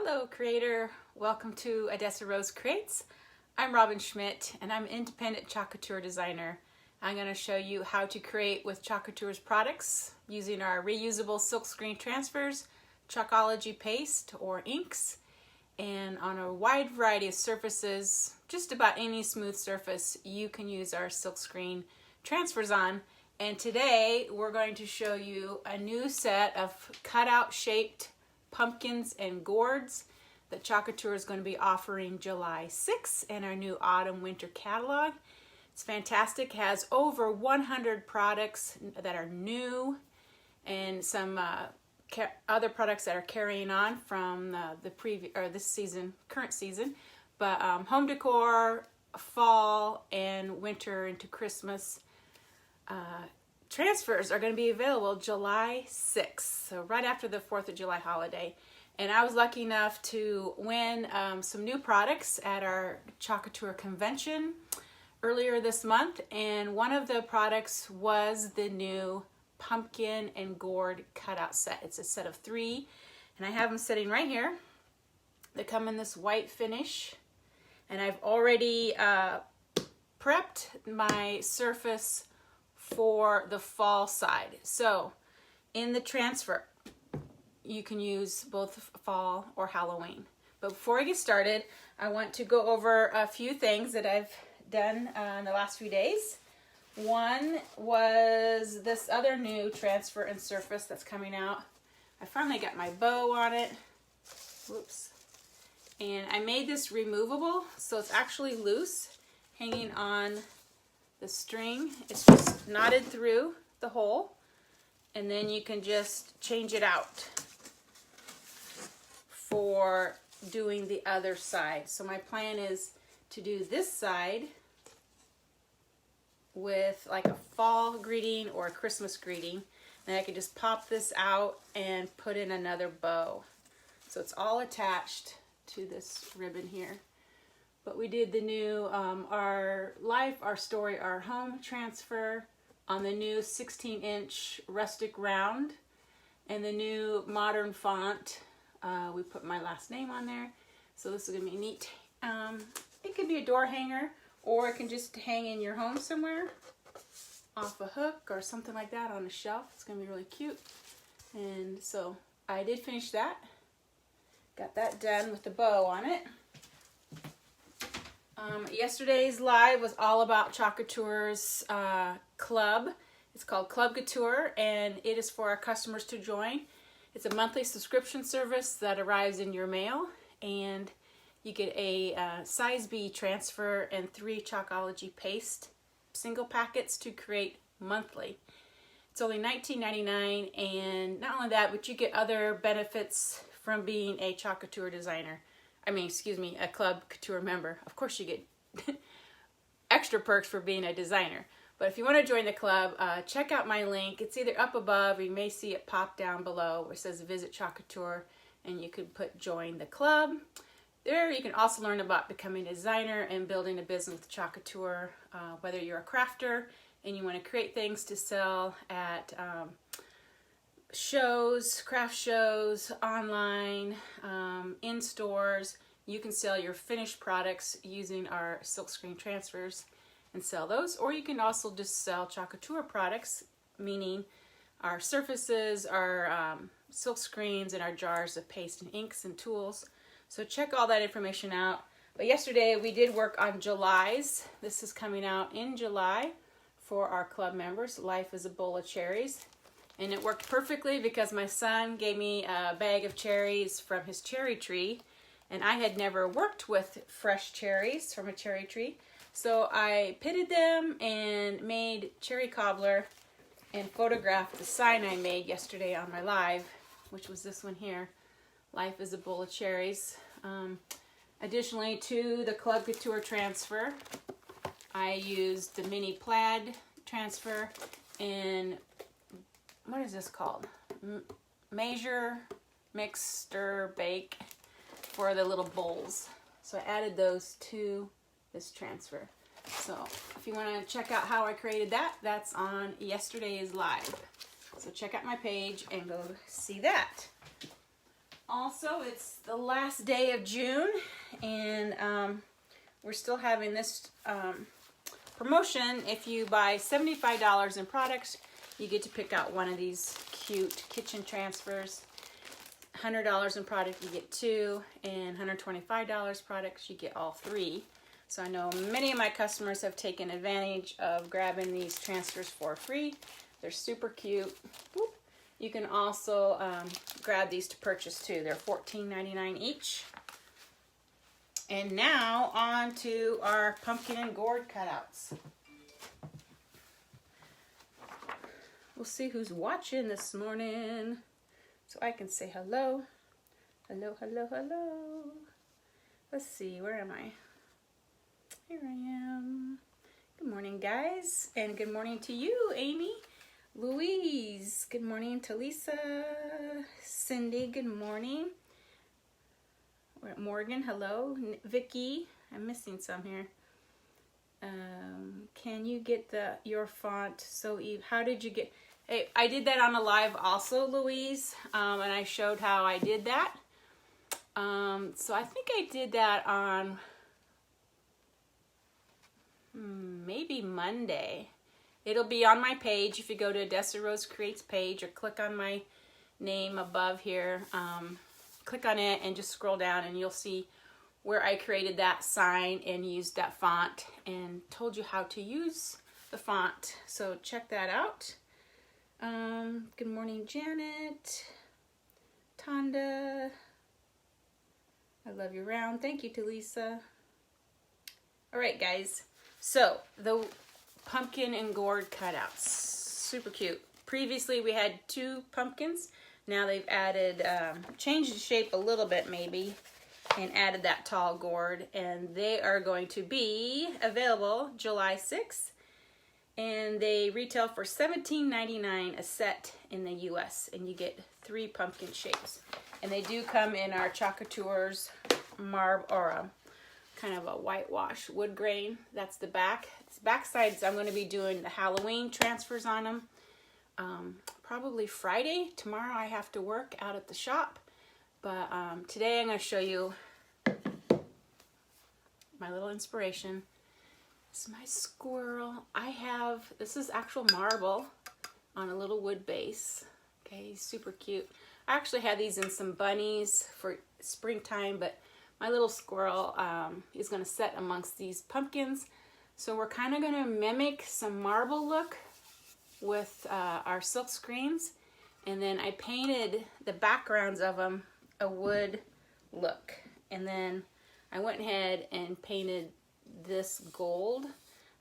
Hello creator, welcome to Odessa Rose Creates. I'm Robin Schmidt and I'm an independent Couture designer. I'm going to show you how to create with Couture's products using our reusable silkscreen transfers, Chalkology paste or inks, and on a wide variety of surfaces, just about any smooth surface you can use our silkscreen transfers on. And today we're going to show you a new set of cutout shaped pumpkins and gourds that Couture is going to be offering July 6th in our new autumn winter catalog. It's fantastic, has over 100 products that are new and some other products that are carrying on from the previous or this season, current season, but home decor, fall and winter into Christmas transfers are going to be available July 6th, so right after the 4th of July holiday. And I was lucky enough to win some new products at our Couture convention earlier this month, and one of the products was the new pumpkin and gourd cutout set. It's a set of 3, and I have them sitting right here. They come in this white finish, and I've already prepped my surface for the fall side. So in the transfer, you can use both fall or Halloween. But before I get started, I want to go over a few things that I've done in the last few days. One was this other new transfer and surface that's coming out. I finally got my bow on it. Whoops. And I made this removable, so it's actually loose, hanging on the string. It's just knotted through the hole, and then you can just change it out for doing the other side. So my plan is to do this side with like a fall greeting or a Christmas greeting. Then I can just pop this out and put in another bow. So it's all attached to this ribbon here. But we did the new Our Life, Our Story, Our Home transfer on the new 16-inch rustic round and the new modern font. We put my last name on there. So this is going to be neat. It could be a door hanger, or it can just hang in your home somewhere off a hook or something like that on a shelf. It's going to be really cute. And so I did finish that. Got that done with the bow on it. Yesterday's live was all about Couture's club. It's called Club Couture, and it is for our customers to join. It's a monthly subscription service that arrives in your mail, and you get a size B transfer and 3 Chalkology paste single packets to create monthly. It's only $19.99, and not only that, but you get other benefits from being a Couture designer. A Club Couture member. Of course you get extra perks for being a designer. But if you want to join the club, check out my link. It's either up above, or you may see it pop down below where it says Visit Couture, and you can put Join the Club. There you can also learn about becoming a designer and building a business with Couture, whether you're a crafter and you want to create things to sell at shows, craft shows, online, in stores. You can sell your finished products using our silkscreen transfers and sell those, or you can also just sell Couture products, meaning our surfaces, our silk screens, and our jars of paste and inks and tools. So check all that information out. But yesterday we did work on July's. This is coming out in July for our club members. Life is a Bowl of Cherries. And it worked perfectly because my son gave me a bag of cherries from his cherry tree, and I had never worked with fresh cherries from a cherry tree. So I pitted them and made cherry cobbler and photographed the sign I made yesterday on my live, which was this one here, Life is a Bowl of Cherries. Additionally to the Club Couture transfer, I used the mini plaid transfer in, what is this called? Measure, mix, stir, bake for the little bowls. So I added those to this transfer. So if you want to check out how I created that, that's on yesterday's live. So check out my page and go see that. Also, it's the last day of June, and we're still having this promotion. If you buy $75 in products, you get to pick out one of these cute kitchen transfers. $100 in product, you get 2, and $125 products, you get all 3. So I know many of my customers have taken advantage of grabbing these transfers for free. They're super cute. Boop. You can also grab these to purchase too. They're $14.99 each. And now on to our pumpkin and gourd cutouts. We'll see who's watching this morning so I can say hello. Hello, hello, hello. Let's see, where am I? Here I am. Good morning, guys. And good morning to you, Amy. Louise, good morning to Lisa. Cindy, good morning. We're at Morgan, hello. Vicky, I'm missing some here. Can you get your font so Eve? How did you get? Hey, I did that on a live also, Louise, and I showed how I did that. So I think I did that on maybe Monday. It'll be on my page if you go to Odessa Rose Creates page or click on my name above here. Click on it and just scroll down and you'll see where I created that sign and used that font and told you how to use the font. So check that out. Good morning, Janet. Tonda. I love you round. Thank you to Lisa. All right, guys. So the pumpkin and gourd cutouts, super cute. Previously we had 2 pumpkins. Now they've added, changed the shape a little bit maybe, and added that tall gourd. And they are going to be available July 6th. And they retail for $17.99 a set in the US. And you get 3 pumpkin shapes. And they do come in our Couture's marble or kind of a whitewash wood grain. That's the back. It's back sides. I'm going to be doing the Halloween transfers on them. Probably Friday. Tomorrow I have to work out at the shop. But today I'm going to show you my little inspiration. This is my squirrel. This is actual marble on a little wood base. Okay, he's super cute. I actually had these in some bunnies for springtime, but my little squirrel is going to set amongst these pumpkins. So we're kind of going to mimic some marble look with our silk screens. And then I painted the backgrounds of them a wood look. And then I went ahead and painted this gold.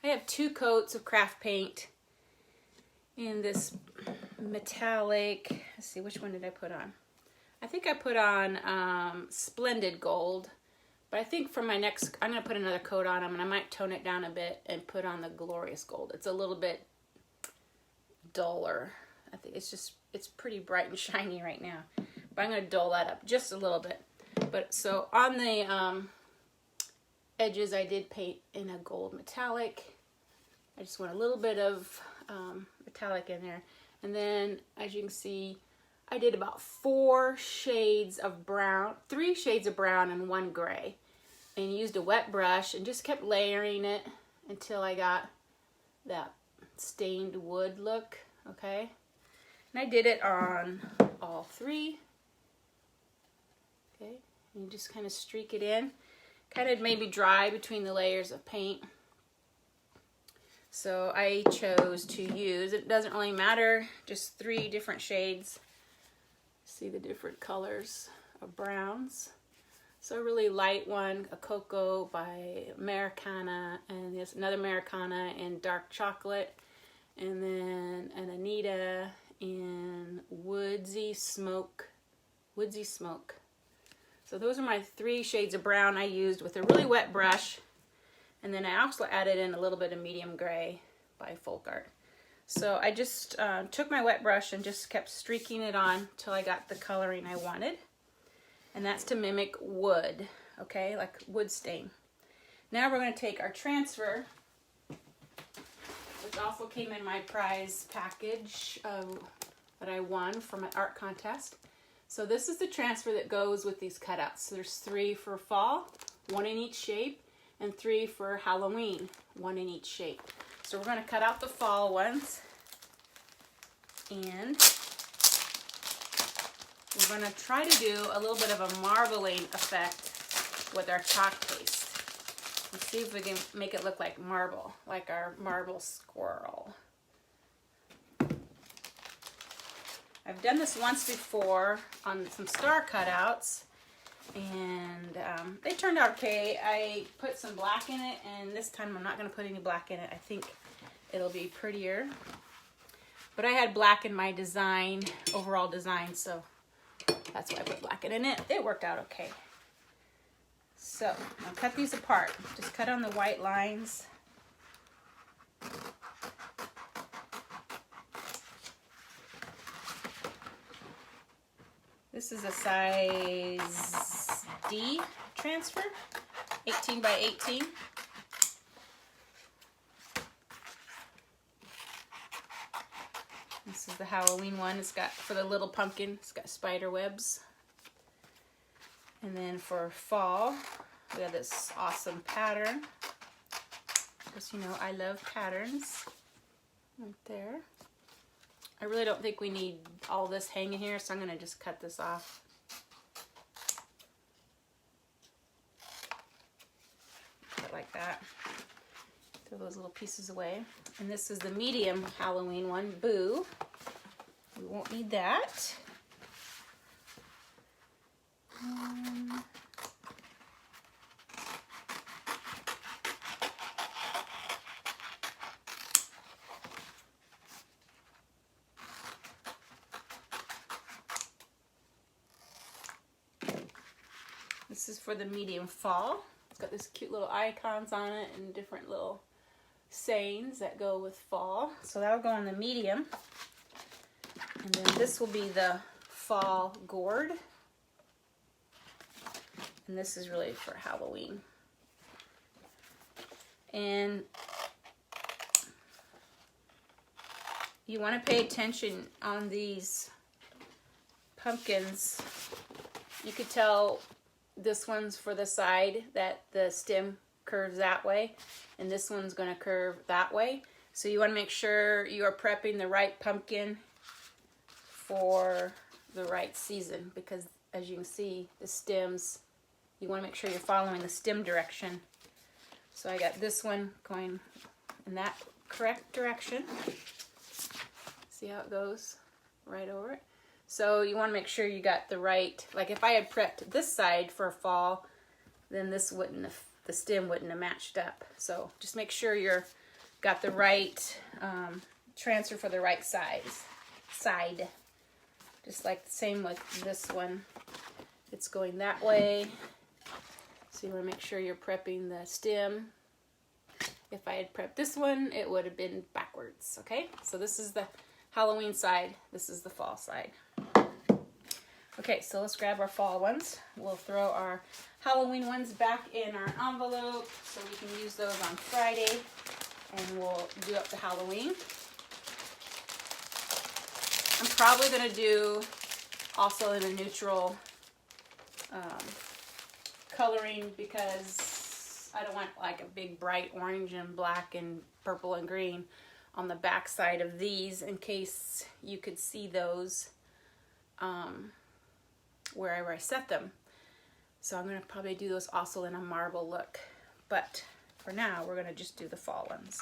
I have 2 coats of craft paint in this metallic. Let's see, which one did I put on? I think I put on Splendid Gold, but I think for my next, I'm going to put another coat on them, and I might tone it down a bit and put on the Glorious Gold. It's a little bit duller. I think it's pretty bright and shiny right now, but I'm going to dull that up just a little bit. But so on the edges, I did paint in a gold metallic. I just want a little bit of metallic in there. And then, as you can see, I did about 4 shades of brown, 3 shades of brown and 1 gray. And used a wet brush and just kept layering it until I got that stained wood look, okay? And I did it on all 3. Okay, and you just kind of streak it in. Kind of maybe dry between the layers of paint. So I chose to use, it doesn't really matter, just 3 different shades. See the different colors of browns. So a really light one, a cocoa by Americana, and there's another Americana in dark chocolate, and then an Anita in woodsy smoke. So those are my 3 shades of brown I used with a really wet brush. And then I also added in a little bit of medium gray by Folk Art. So I just took my wet brush and just kept streaking it on till I got the coloring I wanted. And that's to mimic wood, okay, like wood stain. Now we're going to take our transfer, which also came in my prize package that I won from an art contest. So this is the transfer that goes with these cutouts. So there's 3 for fall, 1 in each shape, and 3 for Halloween, 1 in each shape. So we're going to cut out the fall ones, and we're going to try to do a little bit of a marbling effect with our chalk paste. Let's see if we can make it look like marble, like our marble squirrel. I've done this once before on some star cutouts, and they turned out okay. I put some black in it, and this time I'm not going to put any black in it. I think it'll be prettier. But I had black in my design, overall design, so that's why I put black in it. It worked out okay. So I'll cut these apart. Just cut on the white lines. This is a size D transfer, 18 by 18. This is the Halloween one. It's got, for the little pumpkin, it's got spider webs. And then for fall, we have this awesome pattern. Because, you know, I love patterns. Right there. I really don't think we need all this hanging here, so I'm going to just cut this off. Put it like that. Throw those little pieces away. And this is the medium Halloween one, Boo. We won't need that. This is for the medium fall. It's got these cute little icons on it and different little sayings that go with fall. So that'll go on the medium. And then this will be the fall gourd. And this is really for Halloween. And you want to pay attention on these pumpkins. You could tell this one's for the side that the stem curves that way, and this one's going to curve that way. So you want to make sure you are prepping the right pumpkin for the right season, because as you can see, the stems, you want to make sure you're following the stem direction. So I got this one going in that correct direction. See how it goes right over it? So you want to make sure you got the right, like if I had prepped this side for fall, then this wouldn't have, the stem wouldn't have matched up. So just make sure you're got the right transfer for the right side. Just like the same with this one. It's going that way. So you want to make sure you're prepping the stem. If I had prepped this one, it would have been backwards, okay? So this is the Halloween side. This is the fall side. Okay, so let's grab our fall ones. We'll throw our Halloween ones back in our envelope so we can use those on Friday, and we'll do up to Halloween. I'm probably going to do also in a neutral coloring, because I don't want like a big bright orange and black and purple and green on the back side of these, in case you could see those wherever I set them. So I'm going to probably do those also in a marble look, but for now we're going to just do the fall ones.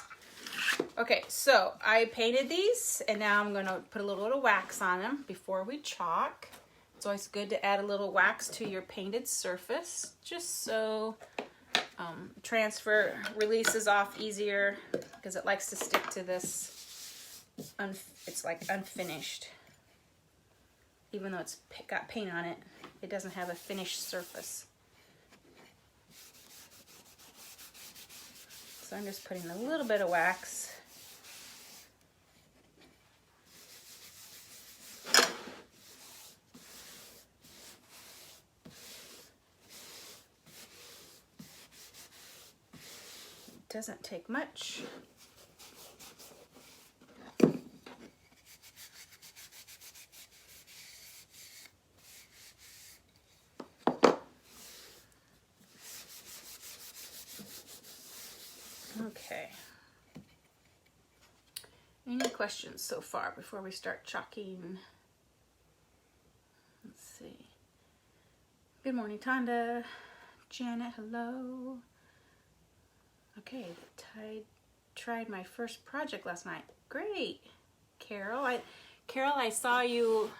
Okay, so I painted these, and now I'm going to put a little bit of wax on them before we chalk. It's always good to add a little wax to your painted surface, just so transfer releases off easier, because it likes to stick to this. It's like unfinished. Even though it's got paint on it, it doesn't have a finished surface. So I'm just putting a little bit of wax. It doesn't take much. Okay. Any questions so far before we start chalking? Let's see. Good morning, Tonda. Janet, hello. Okay, tried my first project last night. Great. Carol, I saw you.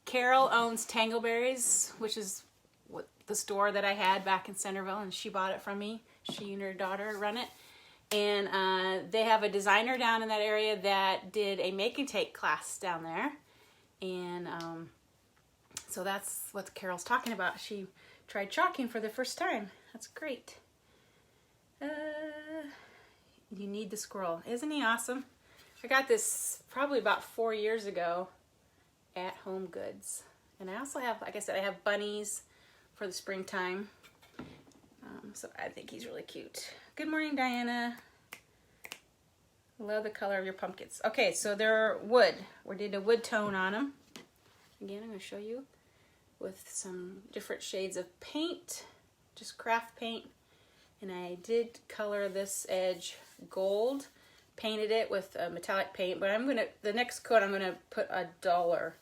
Carol owns Tangleberries, which is what the store that I had back in Centerville, and she bought it from me. She and her daughter run it. And they have a designer down in that area that did a make and take class down there. And so that's what Carol's talking about. She tried chalking for the first time. That's great. You need the squirrel. Isn't he awesome? I got this probably about 4 years ago at Home Goods. And I also have, like I said, I have bunnies for the springtime. So I think he's really cute. Good morning, Diana. Love the color of your pumpkins. Okay, so they're wood. We did a wood tone on them. Again, I'm going to show you with some different shades of paint, just craft paint. And I did color this edge gold, painted it with a metallic paint, but the next coat I'm gonna put a duller,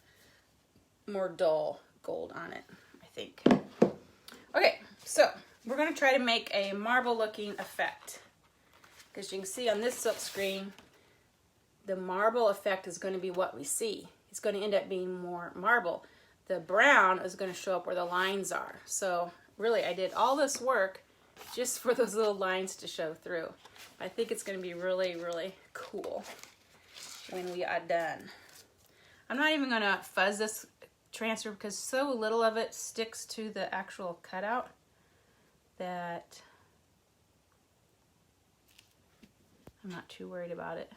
more dull gold on it, I think. Okay, so we're gonna try to make a marble looking effect. Because you can see on this silk screen, the marble effect is gonna be what we see. It's gonna end up being more marble. The brown is gonna show up where the lines are. So really, I did all this work just for those little lines to show through. I think it's going to be really, really cool when we are done. I'm not even going to fuzz this transfer because so little of it sticks to the actual cutout that I'm not too worried about it.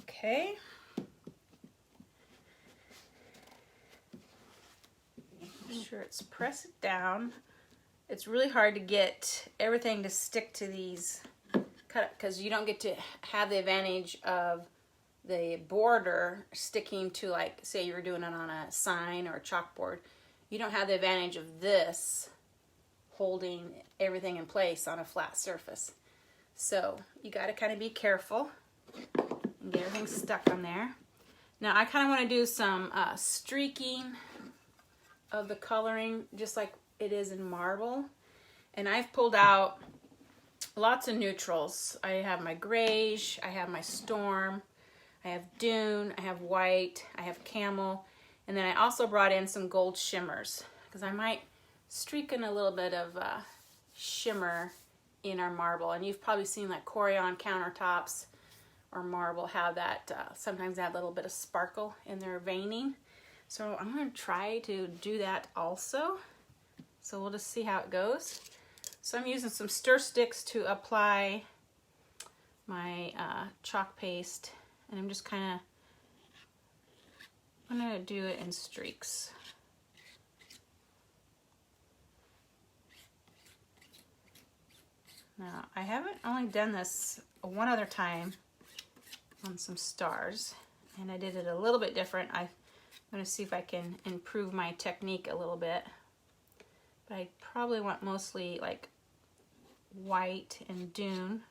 Okay. Sure, it's press it down. It's really hard to get everything to stick to these cut because you don't get to have the advantage of the border sticking to, like, say you were doing it on a sign or a chalkboard. You don't have the advantage of this holding everything in place on a flat surface. So you got to kind of be careful and get everything stuck on there. Now I kind of want to do some streaking of the coloring just like it is in marble, and I've pulled out lots of neutrals. I have my grayish, I have my storm, I have dune, I have white, I have camel, and then I also brought in some gold shimmers because I might streak in a little bit of shimmer in our marble. And you've probably seen like Corian countertops or marble have that, sometimes they have a little bit of sparkle in their veining. So I'm going to try to do that also. So we'll just see how it goes. So I'm using some stir sticks to apply my chalk paste. And I'm just kind of, I'm going to do it in streaks. Now, I haven't only done this one other time on some stars. And I did it a little bit different. I'm going to see if I can improve my technique a little bit. But I probably want mostly like white and dune.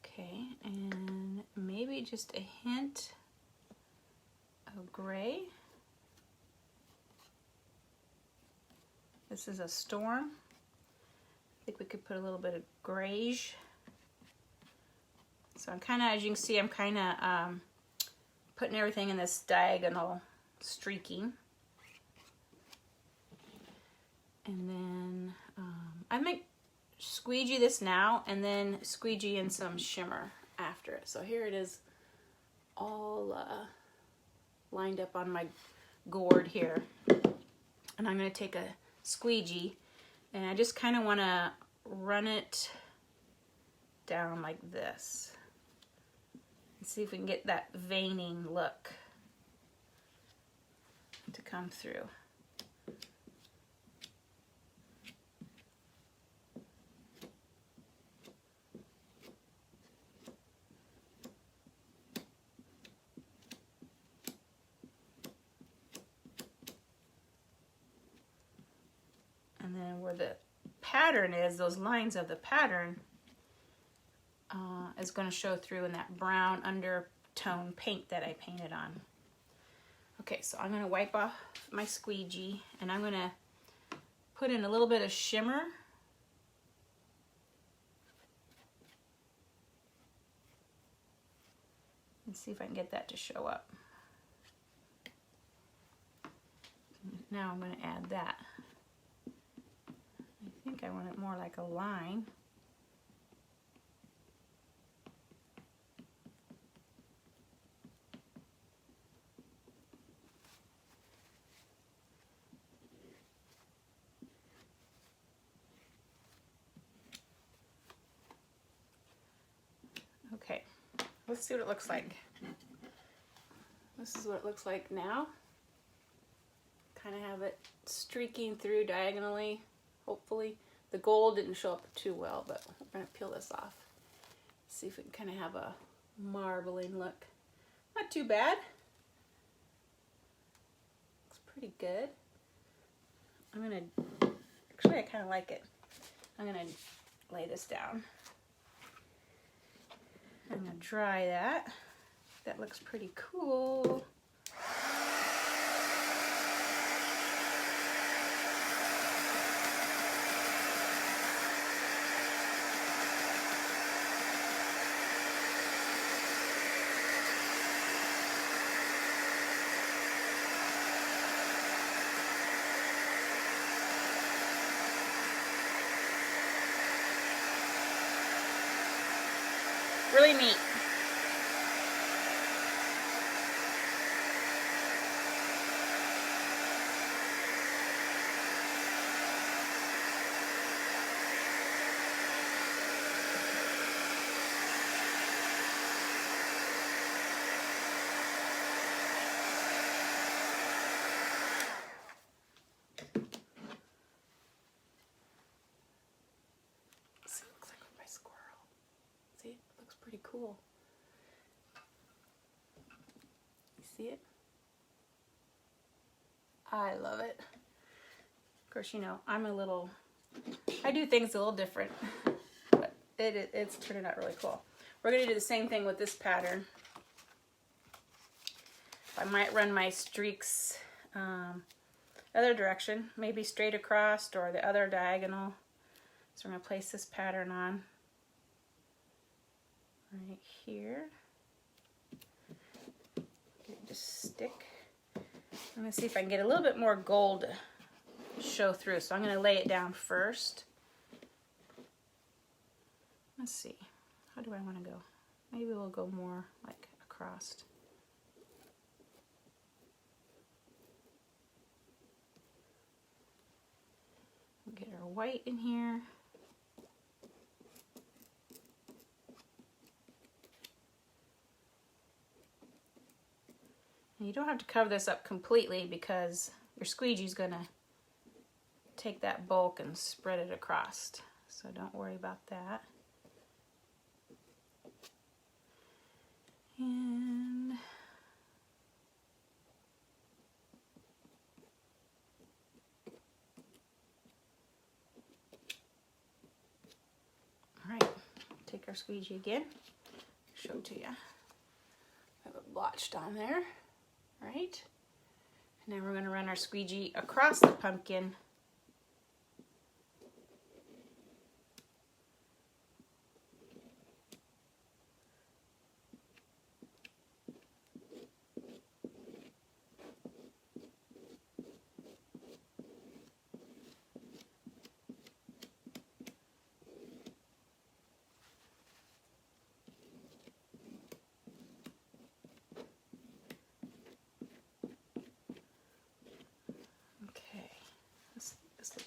Okay, and maybe just a hint of gray. This is a storm. I think we could put a little bit of grayish. So I'm kind of, as you can see, I'm kind of putting everything in this diagonal streaking. And then I might squeegee this now and then squeegee in some shimmer after it. So here it is all lined up on my gourd here. And I'm going to take a squeegee and I just kind of want to run it down like this and see if we can get that veining look to come through. where the pattern is, those lines of the pattern is going to show through in that brown undertone paint that I painted on. Okay, so I'm going to wipe off my squeegee and I'm going to put in a little bit of shimmer. And see if I can get that to show up. Now I'm going to add that. I think I want it more like a line. Okay, let's see what it looks like. This is what it looks like now. Kind of have it streaking through diagonally, hopefully. The gold didn't show up too well, but we're going to peel this off. See if we can kind of have a marbling look. Not too bad. Looks pretty good. I'm going to, actually I kind of like it. I'm going to lay this down. I'm going to dry that. That looks pretty cool. Really neat. See, it looks like with my squirrel. See, it looks pretty cool. You see it? I love it. Of course, you know, I do things a little different, but it's turning out really cool. We're going to do the same thing with this pattern. I might run my streaks other direction, maybe straight across or the other diagonal. So we're going to place this pattern on right here. Get it to stick. I'm going to see if I can get a little bit more gold to show through. So I'm going to lay it down first. Let's see. How do I want to go? Maybe we'll go more like across. We'll get our white in here. And you don't have to cover this up completely because your squeegee is going to take that bulk and spread it across. So don't worry about that. And all right, take our squeegee again, show it to you. I have it blotched on there, right? And now we're going to run our squeegee across the pumpkin.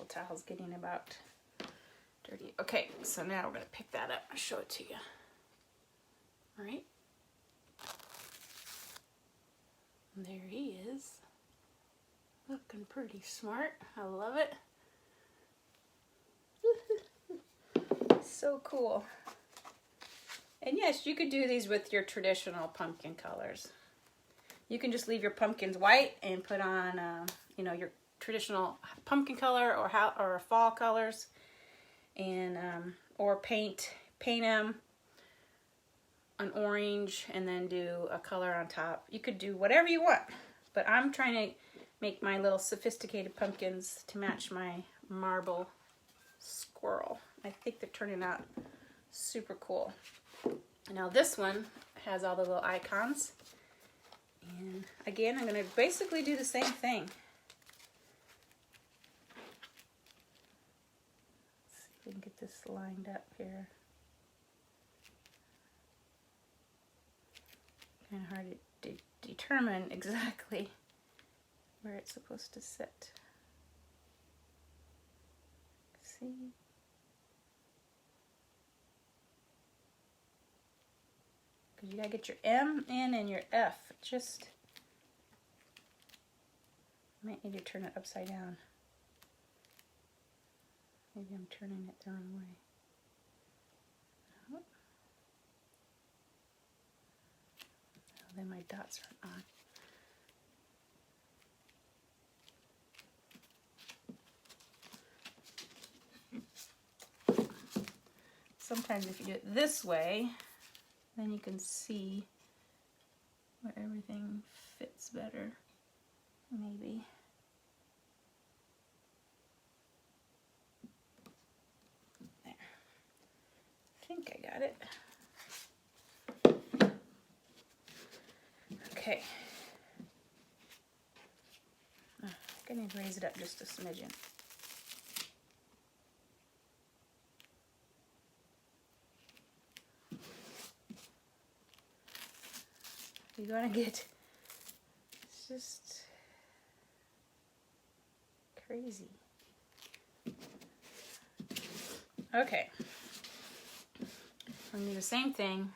Towel's getting about dirty. Okay, so now we're going to pick that up and show it to you. All right. And there he is. Looking pretty smart. I love it. So cool. And yes, you could do these with your traditional pumpkin colors. You can just leave your pumpkins white and put on, you know, your traditional pumpkin color or fall colors, and or paint them an orange and then do a color on top. You could do whatever you want, but I'm trying to make my little sophisticated pumpkins to match my marble squirrel. I think they're turning out super cool. Now this one has all the little icons, and again I'm going to basically do the same thing. Let's see if we can get this lined up here. Kind of hard to determine exactly where it's supposed to sit. See? Because you gotta get your M in and your F. Just might need to turn it upside down. Maybe I'm turning it the wrong way. Oh. Oh, then my dots aren't on. Sometimes if you do it this way, then you can see where everything fits better, maybe. There. I think I got it. Okay. I think I need to raise it up just a smidgen. You're gonna get, it's just crazy. Okay, I'm gonna do the same thing.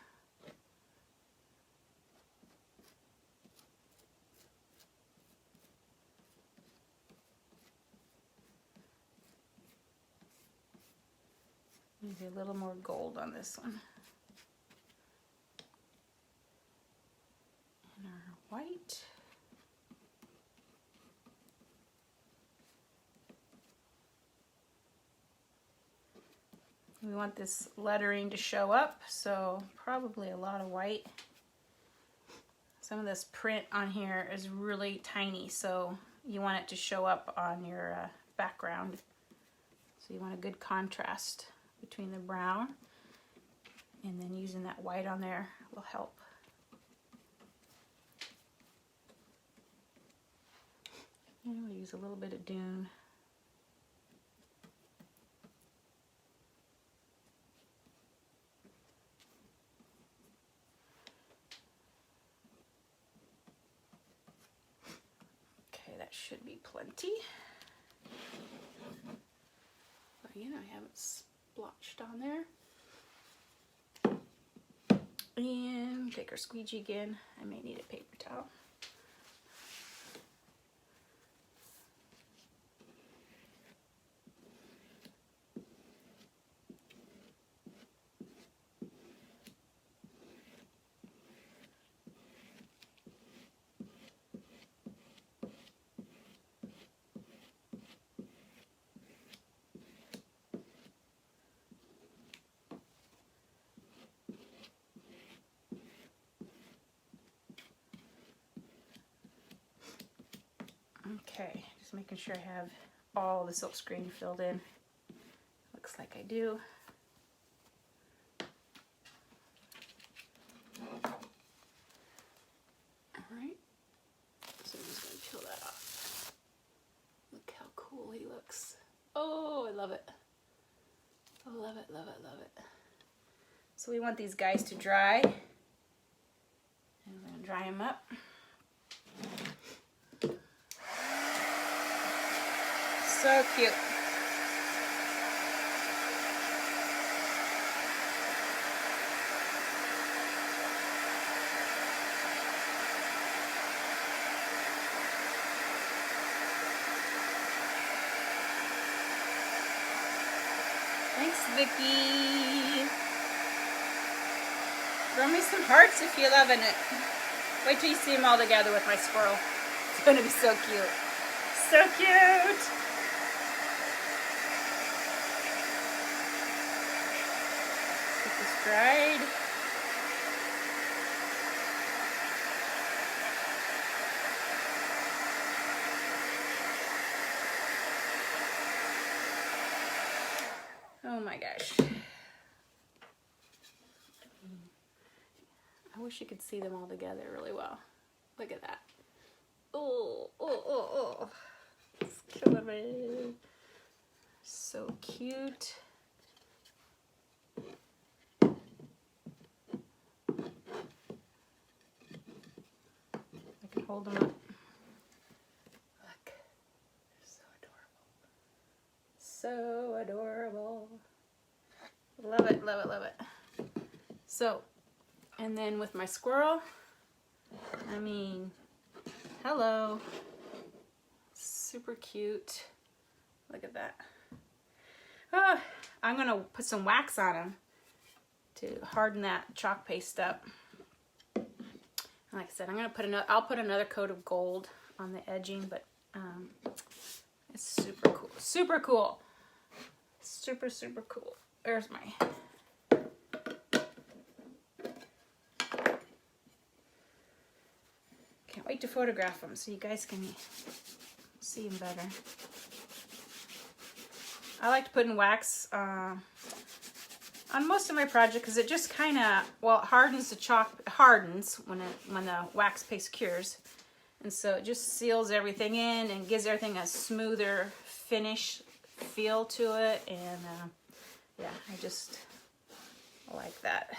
Maybe a little more gold on this one. And our white. We want this lettering to show up, so probably a lot of white. Some of this print on here is really tiny, so you want it to show up on your background. So you want a good contrast between the brown, and then using that white on there will help. And we'll use a little bit of dune. Okay, that should be plenty. Again, I haven't splotched on there. And take our squeegee again. I may need a paper towel. Okay, just making sure I have all the silk screen filled in. Looks like I do. Alright, so I'm just going to peel that off. Look how cool he looks. Oh, I love it. I love it, love it, love it. So we want these guys to dry. And we're going to dry them up. So cute. Thanks, Vicky. Throw me some hearts if you're loving it. Wait till you see them all together with my squirrel. It's going to be so cute. So cute. Get this dried. Oh my gosh. I wish you could see them all together really well. Look at that. Oh, oh, oh, oh. It's killing me. So cute. I can hold them up. Look. They're so adorable. So adorable. Love it, love it, love it. So, and then with my squirrel, I mean, hello. Super cute. Look at that. Oh, I'm gonna put some wax on him to harden that chalk paste up. And like I said, I'll put another coat of gold on the edging, but it's super cool. Super cool. Super, super cool. There's my can't wait to photograph them so you guys can see them better. I like to put in wax on most of my project because it just kind of, well, it hardens the chalk, hardens when the wax paste cures, and so it just seals everything in and gives everything a smoother finish feel to it, and yeah, I like that.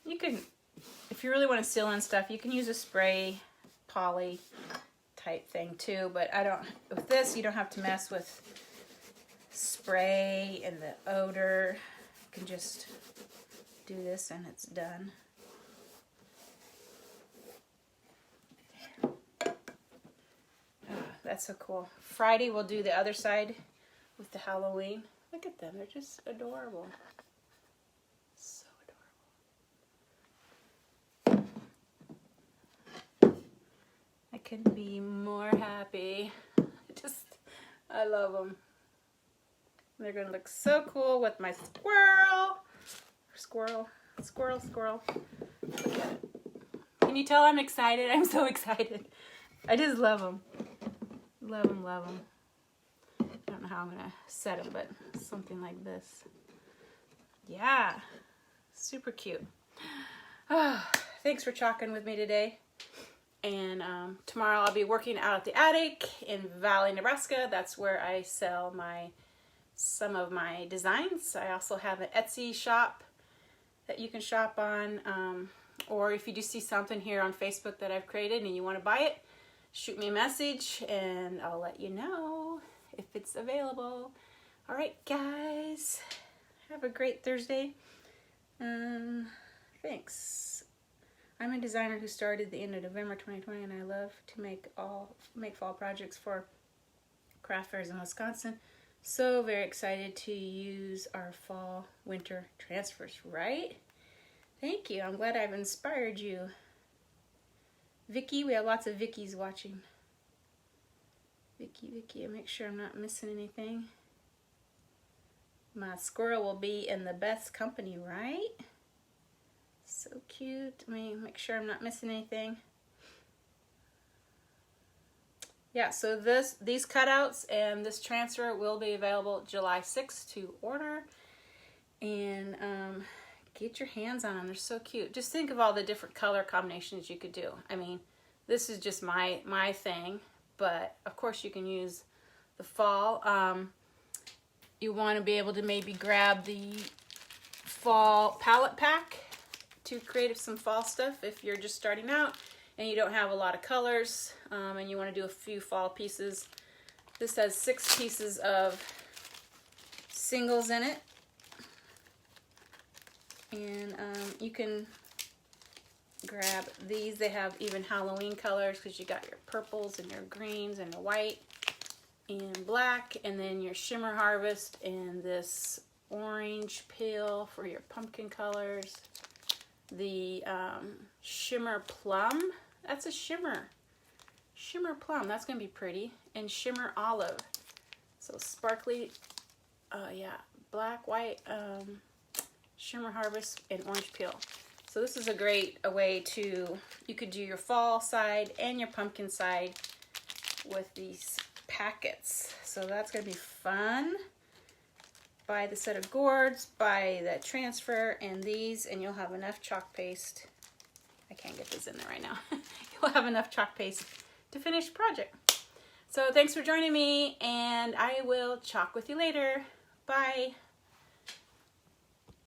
You can, if you really want to seal in stuff, you can use a spray poly type thing too, but with this, you don't have to mess with spray and the odor. You can just do this and it's done. Oh, that's so cool. Friday we'll do the other side with the Halloween. Look at them, they're just adorable. So adorable. I couldn't be more happy. I love them. They're gonna look so cool with my squirrel. Squirrel. Look at it. Can you tell I'm excited? I'm so excited. I just love them. Love them. I don't know how I'm gonna set them, but something like this. Yeah, super cute. Thanks for chalking with me today. And tomorrow I'll be working out at the attic in Valley, Nebraska. That's where I sell some of my designs. I also have an Etsy shop that you can shop on. Or if you do see something here on Facebook that I've created and you want to buy it, shoot me a message and I'll let you know if it's available. All right, guys. Have a great Thursday. Thanks. I'm a designer who started the end of November 2020, and I love to make fall projects for craft fairs in Wisconsin. So very excited to use our fall winter transfers, right? Thank you. I'm glad I've inspired you. Vicky, we have lots of Vickies watching. Vicky, I make sure I'm not missing anything. My squirrel will be in the best company, right? So cute. Let me make sure I'm not missing anything. Yeah, so these cutouts and this transfer will be available July 6th to order. And get your hands on them. They're so cute. Just think of all the different color combinations you could do. I mean, this is just my thing, but of course you can use the fall. You want to be able to maybe grab the fall palette pack to create some fall stuff if you're just starting out and you don't have a lot of colors and you want to do a few fall pieces. This has 6 pieces of singles in it, and you can grab these. They have even Halloween colors because you got your purples and your greens and your white and black, and then your Shimmer Harvest and this orange peel for your pumpkin colors. The Shimmer Plum, that's a shimmer. Shimmer Plum, that's going to be pretty. And Shimmer Olive. So sparkly, yeah, black, white, Shimmer Harvest, and orange peel. So this is a great way to, you could do your fall side and your pumpkin side with these packets. So that's going to be fun. Buy the set of gourds, buy the transfer and these, and you'll have enough chalk paste. I can't get this in there right now. You'll have enough chalk paste to finish the project. So thanks for joining me, and I will chalk with you later. Bye.